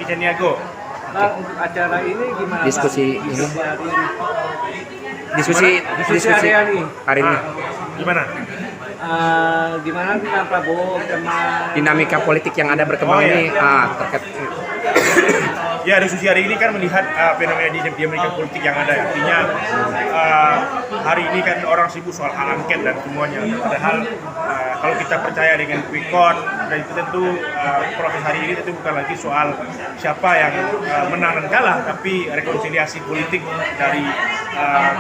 Ceniago. Nah, untuk acara ini gimana? Diskusi Bang? ini. Diskusi Diskusi hari ini. Gimana? Gimana dengan Prabowo sama Dinamika politik yang ada berkembang Oh, iya. ini terkait Ya, diskusi hari ini kan melihat fenomena di Amerika politik yang ada. Artinya hari ini kan orang sibuk soal hak angket dan semuanya. Padahal kalau kita percaya dengan quick count, dan itu tentu proses hari ini tentu bukan lagi soal siapa yang menang dan kalah, tapi rekonsiliasi politik dari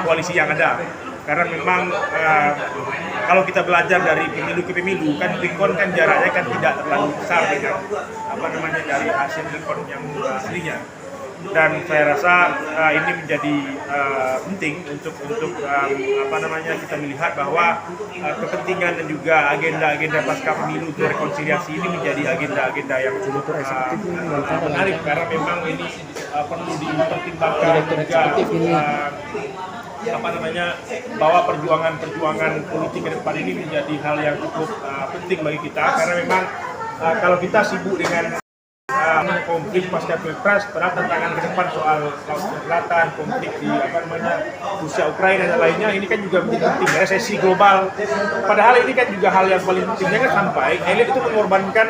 koalisi yang ada. Karena memang kalau kita belajar dari pemilu ke pemilu kan quick count kan jaraknya kan tidak terlalu besar dengan dari hasil quick count yang aslinya. Dan saya rasa ini menjadi penting untuk kita melihat bahwa kepentingan dan juga agenda-agenda pasca pemilu untuk rekonsiliasi ini menjadi agenda-agenda yang cukup menarik karena memang ini perlu dipertimbangkan juga bahwa perjuangan politik ke depan ini menjadi hal yang cukup penting bagi kita karena memang kalau kita sibuk dengan konflik pasca pilpres, tantangan ke depan soal Laut Selatan, konflik di Rusia Ukraina dan lainnya ini kan juga menjadi penting, resesi global. Padahal ini kan juga hal yang paling pentingnya kan sampai elit itu mengorbankan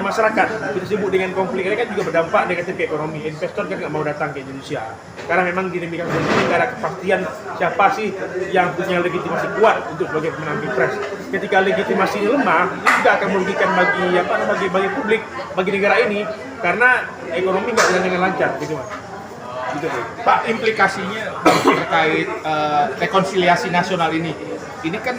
masyarakat. Kita sibuk dengan konflik ini kan juga berdampak negatif ke ekonomi. Investor kan nggak mau datang ke Indonesia karena memang dinamika politik tidak ada kepastian siapa sih yang punya legitimasi kuat untuk sebagai pemenang pilpres. Ketika legitimasi ini lemah, ini juga akan merugikan bagi publik, bagi negara ini karena ekonomi nggak jalan dengan lancar, gitu mas. Gitu, Pak, implikasinya terkait rekonsiliasi nasional ini kan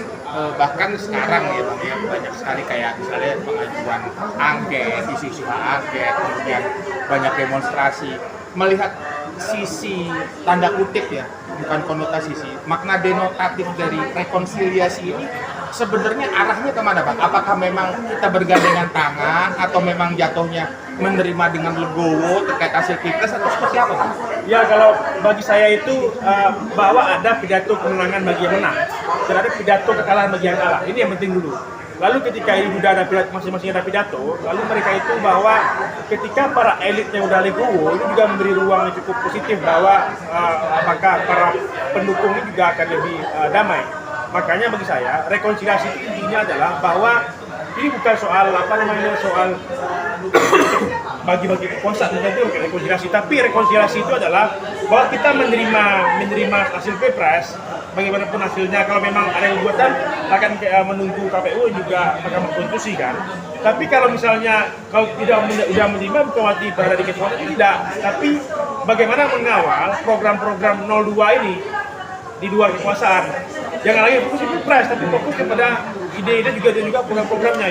bahkan sekarang ya Bang, ya banyak sekali kayak misalnya pengajuan angket, isu-isu hak angket, kemudian banyak demonstrasi. Melihat sisi tanda kutip ya, bukan konotasi sih, makna denotatif dari rekonsiliasi ini sebenarnya arahnya kemana Bang? Apakah memang kita bergandengan tangan atau memang jatuhnya menerima dengan legowo terkait hasil pilpres atau seperti apa Bang? Ya kalau bagi saya itu bahwa ada pidato kemenangan bagi yang menang dan ada pidato kekalahan bagi yang kalah. Ini yang penting dulu. Lalu ketika ini sudah ada masing-masing ada pidato, lalu mereka itu bahwa ketika para elitnya udah legowo, itu juga memberi ruang yang cukup positif bahwa apakah para pendukung ini juga akan lebih damai. Makanya bagi saya rekonsiliasi itu intinya adalah bahwa ini bukan soal soal bagi-bagi kekuasaan itu rekonsiliasi, tapi rekonsiliasi itu adalah bahwa kita menerima hasil pilpres bagaimanapun hasilnya. Kalau memang ada yang gugatan akan menunggu KPU juga Mahkamah Konstitusi kan. Tapi kalau misalnya kalau tidak sudah menerima bukan berarti berada di kekuasaan, tidak. Tapi bagaimana mengawal program-program 02 ini di luar kekuasaan. Jangan lagi fokus di pilpres, tapi fokus kepada ide-ide juga program-programnya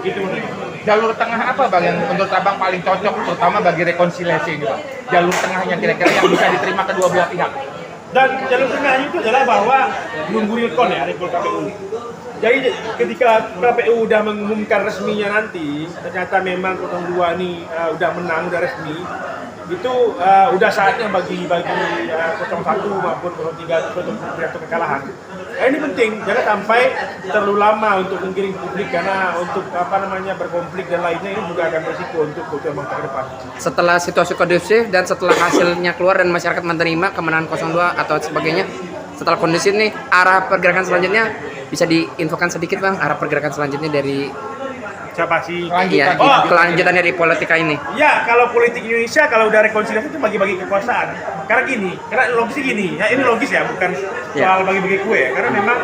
gitu. Jalur tengah apa Bang yang menurut Abang paling cocok terutama bagi rekonsiliasi ini Bang? Jalur tengahnya kira-kira yang bisa diterima kedua belah pihak. Dan jalur tengahnya itu adalah bahwa nunggu recall ya, recall KPU. Jadi ketika KPU udah mengumumkan resminya nanti, ternyata memang 02 ini udah menang, udah resmi, itu udah saatnya bagi 01 maupun 03 untuk pidato kekalahan. Ini penting, jangan sampai terlalu lama untuk menggiring publik karena untuk berkonflik dan lainnya ini juga akan berisiko untuk keutamaan ke depan. setelah situasi kondusif dan setelah hasilnya keluar dan masyarakat menerima kemenangan 02 atau sebagainya, setelah kondusif nih arah pergerakan selanjutnya bisa diinfokan sedikit Bang, arah pergerakan selanjutnya dari Siapa sih? kelanjutan dari politika ini. Ya, kalau politik Indonesia kalau udah rekonsiliasi itu bagi-bagi kekuasaan. Karena logisnya gini, ya ini logis ya, bukan soal bagi-bagi kue. Karena memang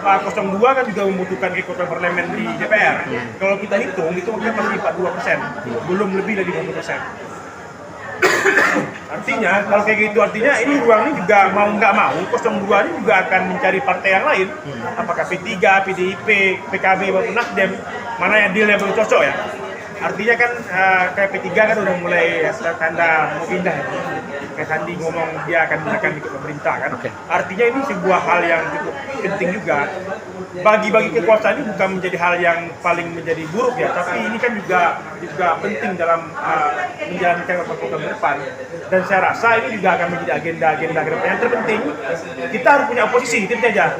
02 kan juga membutuhkan kekuatan parlemen di DPR. Kalau kita hitung, itu mungkin masih 42%, belum lebih dari 20%. Artinya, kalau kayak gitu, artinya ini ruang ini juga mau nggak mau, 02 ini juga akan mencari partai yang lain. Apakah P3, PDIP, PKB, maupun Nasdem, mana yang deal yang belum cocok ya. Artinya kan kayak P3 kan udah mulai tanda mau pindah ya. Kayak Sandi ngomong dia akan ikut pemerintah kan. Artinya ini sebuah hal yang cukup penting juga. Bagi-bagi kekuasaan ini bukan menjadi hal yang paling menjadi buruk ya, tapi ini kan juga penting dalam menjalankan program ke depan. Dan saya rasa ini juga akan menjadi agenda ke depan. Yang terpenting kita harus punya oposisi, itu aja.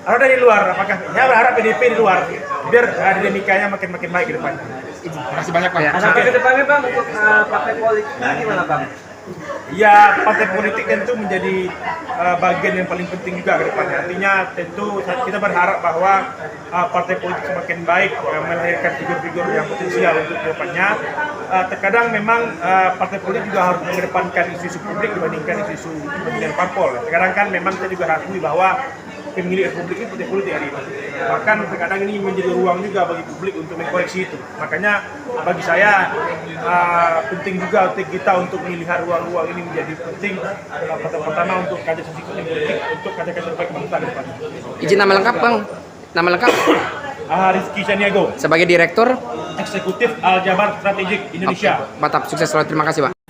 Atau dari luar, apakah saya berharap PDIP di luar biar dinamikanya makin baik ke depannya. Terima kasih banyak Bang. Ya. Sampai ke depannya Bang untuk partai politik gimana Bang? Ya, partai politik tentu menjadi bagian yang paling penting juga ke depannya. Artinya tentu kita berharap bahwa partai politik semakin baik melahirkan figur-figur yang potensial untuk ke depannya. Terkadang memang partai politik juga harus mengedepankan isu-isu publik dibandingkan isu-isu kepentingan parpol. Terkadang kan memang kita juga akui bahwa pemilih Republik itu partai politik hari ini. Bahkan terkadang ini menjadi ruang juga bagi publik untuk mengkoreksi itu. Makanya bagi saya penting juga untuk kita untuk melihat ruang-ruang ini menjadi penting pertama untuk kaderisasi politik untuk kader-kader terbaik bangsa ke depan. Izin nama lengkap Bang. Nama lengkap Rizky Chaniago, sebagai Direktur. Eksekutif Al Jabar Strategik Indonesia. Mantap, sukses selalu. Terima kasih Pak.